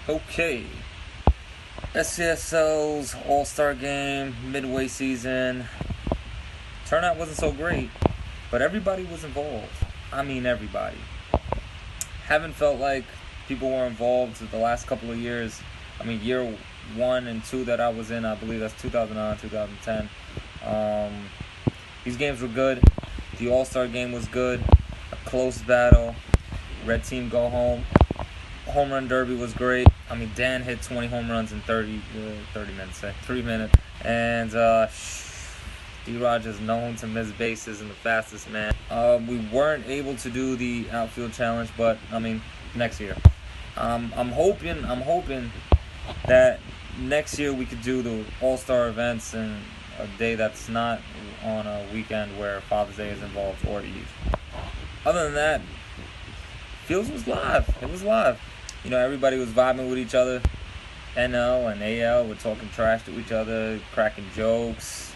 Okay, SCSL's All-Star Game, midway season. Turnout wasn't so great, but everybody was involved. I mean everybody. Haven't felt like people were involved the last couple of years. I mean year 1 and 2 that I was in, I believe that's 2009, 2010. These games were good. The All-Star Game was good. A close battle. Red team go home. Home run derby was great. I mean, Dan hit 20 home runs in 3 minutes. And D-Rod is known to miss bases and the fastest man. We weren't able to do the outfield challenge, but I mean, next year. I'm hoping that next year we could do the All-Star events in a day that's not on a weekend where Father's Day is involved or Eve. Other than that, Fields was live. It was live. You know, everybody was vibing with each other. NL and AL were talking trash to each other, cracking jokes.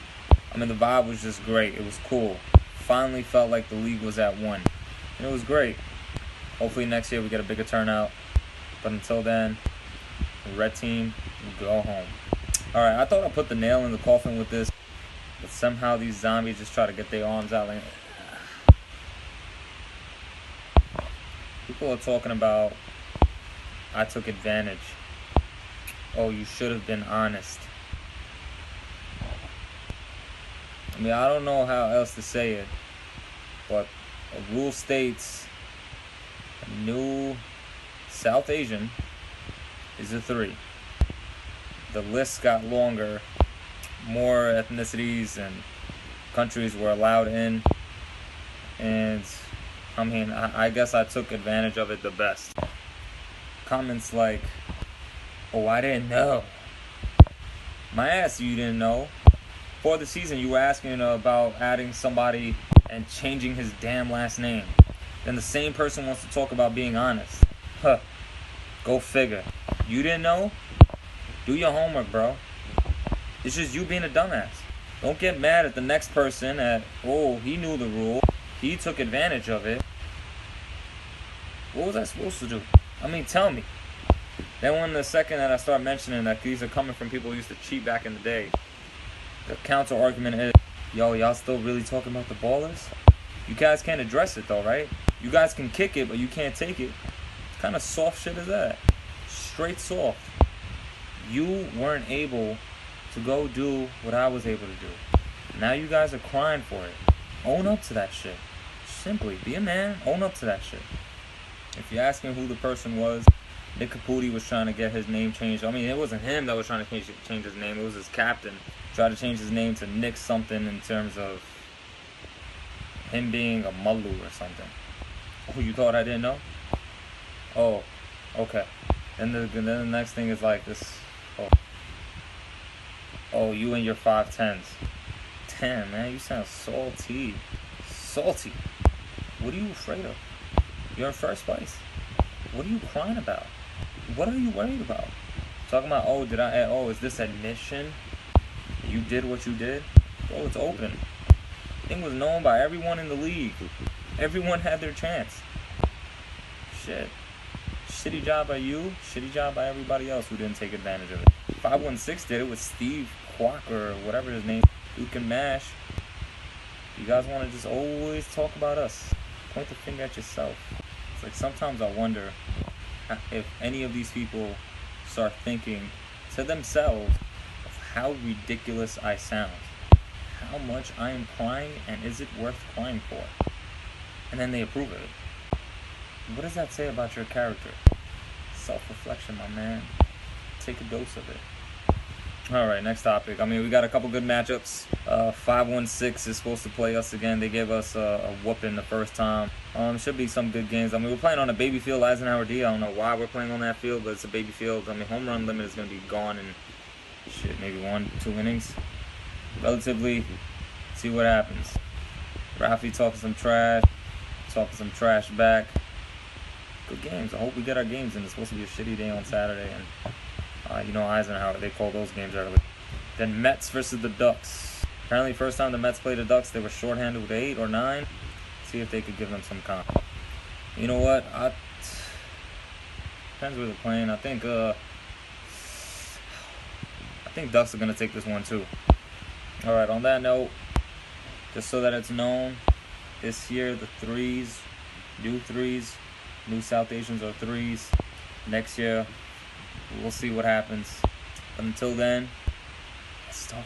I mean, the vibe was just great. It was cool. Finally felt like the league was at one. And it was great. Hopefully next year we get a bigger turnout. But until then, the red team will go home. Alright, I thought I put the nail in the coffin with this. But somehow these zombies just try to get their arms out like... People are talking about I took advantage. Oh, you should have been honest. I mean, I don't know how else to say it, but a rule states a new South Asian is a 3. The list got longer. More ethnicities and countries were allowed in, and I mean, I guess I took advantage of it the best. Comments like, oh, I didn't know. My ass, you didn't know. For the season, you were asking about adding somebody and changing his damn last name. Then the same person wants to talk about being honest. Huh. Go figure. You didn't know? Do your homework, bro. It's just you being a dumbass. Don't get mad at the next person at, oh, he knew the rule. He took advantage of it. What was I supposed to do? I mean, tell me. Then when the second that I start mentioning that these are coming from people who used to cheat back in the day, the counter argument is, yo, y'all still really talking about the ballers? You guys can't address it though, right? You guys can kick it, but you can't take it. What kind of soft shit is that? Straight soft. You weren't able to go do what I was able to do. Now you guys are crying for it. Own up to that shit. Simply, be a man, own up to that shit. If you're asking who the person was, Nick Caputi was trying to get his name changed. I mean, it wasn't him that was trying to change his name. It was his captain. Tried to change his name to Nick something in terms of him being a Mullu or something. Oh, you thought I didn't know? Oh, okay. Then the next thing is like this. Oh, you and your 5'10s. Damn, man, you sound salty. Salty. What are you afraid of? You're in first place. What are you crying about? What are you worried about? Talking about, oh, is this admission? You did what you did? Bro, it's open. Thing was known by everyone in the league. Everyone had their chance. Shit. Shitty job by you. Shitty job by everybody else who didn't take advantage of it. 516 did it with Steve Quack or whatever his name. Duke and Mash. You guys want to just always talk about us. Point the finger at yourself. It's like sometimes I wonder if any of these people start thinking to themselves of how ridiculous I sound. How much I am crying and is it worth crying for? And then they approve of it. What does that say about your character? Self-reflection, my man. Take a dose of it. Alright, next topic. I mean, we got a couple good matchups. 516 is supposed to play us again. They gave us a whooping the first time. Should be some good games. I mean, we're playing on a baby field, Eisenhower D. I don't know why we're playing on that field, but it's a baby field. I mean, home run limit is going to be gone in, shit, maybe 1-2 innings. Relatively, see what happens. Rafi talking some trash back. Good games. I hope we get our games in. It's supposed to be a shitty day on Saturday, and you know Eisenhower, they call those games early. Then Mets versus the Ducks. Apparently first time the Mets played the Ducks, they were shorthanded with 8 or 9. See if they could give them some comp. You know what? Depends where they're playing. I think Ducks are gonna take this one too. All right. On that note, just so that it's known, this year the threes, new South Asians are threes. Next year, we'll see what happens. But until then, let's talk.